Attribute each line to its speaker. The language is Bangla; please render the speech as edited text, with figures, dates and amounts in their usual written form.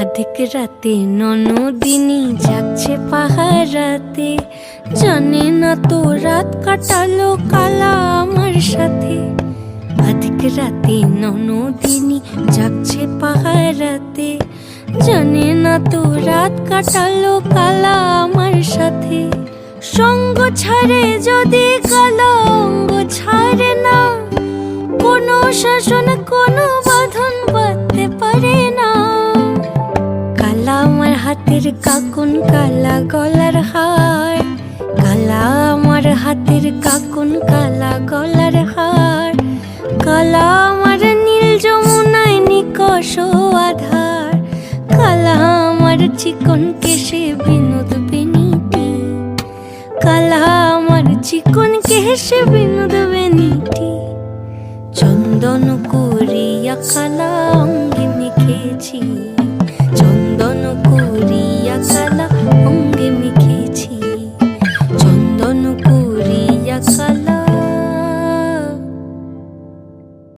Speaker 1: আধিক রাতে ননদিনী যাচ্ছে পাহারাতে, জানে না তো রাত কাটালো কালা আমার সাথে। আধিক রাতে ননদিনী যাচ্ছে পাহারাতে, জানে না তো রাত কাটালো কালা আমার সাথে। সঙ্গ ছাড়ে যদি কালা অঙ্গ ছাড়ে না, কোনো শাসন কোনো বাঁধন বাঁধতে পারে না। কালা আমার হাতের কাকুন কালা গলার হার, কালা আমার হাতের কাকুন কালা গলার হার। কালা আমার নীল যমুনায় নিকষ আধার, কালা আমার চিকন কেশে বিনোদ বেনিটি। কালা আমার চিকন কেশে বিনোদ বেনিটি। চন্দন করিয়া কালা অঙ্গে মেখেছি, চন্দন করি